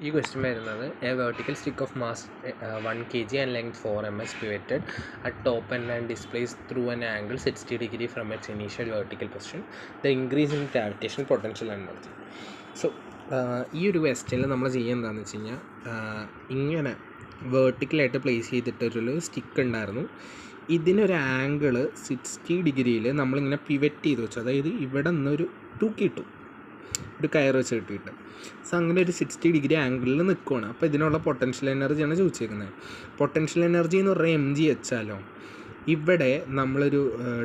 ഈ ക്വസ്റ്റ്യൻ വരുന്നത് A vertical stick of mass 1 kg and length 4 ms pivoted at top end and displaced through an angle 60 degree from its initial vertical position. The increase in gravitational potential energy. So ഈ ഒരു ക്വസ്റ്റ്യനിൽ നമ്മൾ ചെയ്യുക എന്താണെന്ന് വെച്ച് കഴിഞ്ഞാൽ ഇങ്ങനെ വേർട്ടിക്കലായിട്ട് place ചെയ്തിട്ടൊരു stick ഉണ്ടായിരുന്നു. ഇതിനൊരു ആംഗിള് 60 ഡിഗ്രിയിൽ നമ്മളിങ്ങനെ പിവറ്റ് ചെയ്ത് വെച്ചു, അതായത് ഇവിടെ നിന്നൊരു തൂക്കിയിട്ടു, ഒരു കയർ വെച്ച് കിട്ടിയിട്ട്. സോ അങ്ങനെ ഒരു 60 ഡിഗ്രി ആംഗിളിൽ നിൽക്കുകയാണ്. അപ്പോൾ ഇതിനുള്ള പൊട്ടൻഷ്യൽ എനർജിയാണ് ചോദിച്ചേക്കുന്നത്. പൊട്ടൻഷ്യൽ എനർജി എന്ന് പറഞ്ഞാൽ mg വെച്ചാലോ, ഇവിടെ നമ്മളൊരു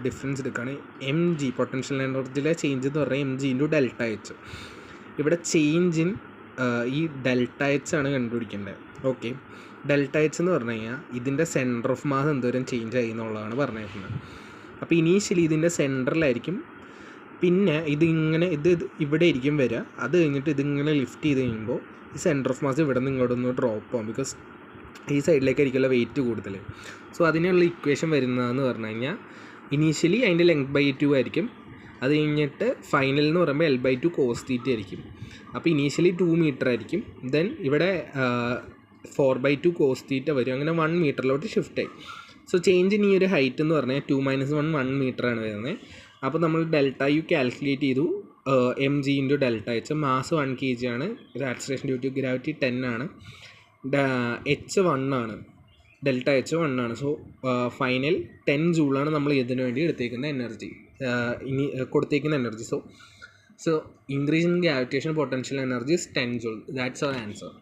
ഡിഫറൻസ് എടുക്കുകയാണ്. mg പൊട്ടൻഷ്യൽ എനർജിയിലെ ചേഞ്ച് എന്ന് പറഞ്ഞാൽ mg ഇൻറ്റു ഡെൽറ്റ എച്ച്. ഇവിടെ ചേഞ്ച് ഇൻ ഈ ഡെൽറ്റ എച്ച് ആണ് കണ്ടുപിടിക്കേണ്ടത്. ഓക്കെ, ഡെൽറ്റ എച്ച് എന്ന് പറഞ്ഞു കഴിഞ്ഞാൽ ഇതിൻ്റെ സെൻറ്റർ ഓഫ് മാസ് എന്തോരം ചേഞ്ച് ആയി എന്നുള്ളതാണ് പറഞ്ഞിരിക്കുന്നത്. അപ്പോൾ ഇനീഷ്യലി ഇതിൻ്റെ സെൻറ്ററിലായിരിക്കും, പിന്നെ ഇത് ഇവിടെ ആയിരിക്കും വരിക. അത് കഴിഞ്ഞിട്ട് ഇതിങ്ങനെ ലിഫ്റ്റ് ചെയ്ത് കഴിയുമ്പോൾ ഈ സെൻറ്റർ ഓഫ് മാസ് ഇവിടെ നിന്ന് ഇങ്ങോട്ടൊന്ന് ഡ്രോപ്പ് ആകും, ബിക്കോസ് ഈ സൈഡിലേക്കായിരിക്കുമല്ലോ വെയിറ്റ് കൂടുതൽ. സോ അതിനുള്ള ഇക്വേഷൻ വരുന്നതെന്ന് പറഞ്ഞു കഴിഞ്ഞാൽ ഇനീഷ്യലി അതിൻ്റെ ലെങ്ത് ബൈ 2 ആയിരിക്കും, അത് കഴിഞ്ഞിട്ട് ഫൈനൽ എന്ന് പറയുമ്പോൾ L/2 cos θ ആയിരിക്കും. അപ്പോൾ ഇനീഷ്യലി 2 മീറ്റർ ആയിരിക്കും, ദെൻ ഇവിടെ 4/2 cos θ വരും, അങ്ങനെ 1 മീറ്ററിലോട്ട് ഷിഫ്റ്റ് ആയി. സോ ചേഞ്ച് ഇൻ ഈ ഒരു ഹൈറ്റ് എന്ന് പറഞ്ഞാൽ 2 - 1 മീറ്ററാണ് വരുന്നത്. അപ്പോൾ നമ്മൾ ഡെൽറ്റ യു കാൽക്കുലേറ്റ് ചെയ്തു, mg into delta H. Mass 1 kg ആണ്, ആക്സിലറേഷൻ ഡ്യൂ ടു ഗ്രാവിറ്റി 10 ആണ്, എച്ച് 1 ആണ്, ഡെൽറ്റ എച്ച് 1 ആണ്. സോ ഫൈനൽ 10 ജൂളാണ് നമ്മൾ ഇതിനു വേണ്ടി എടുത്തേക്കുന്ന എനർജി, ഇനി കൊടുത്തേക്കുന്ന energy. So increase in gravitation potential energy is 10 joule. That's our answer.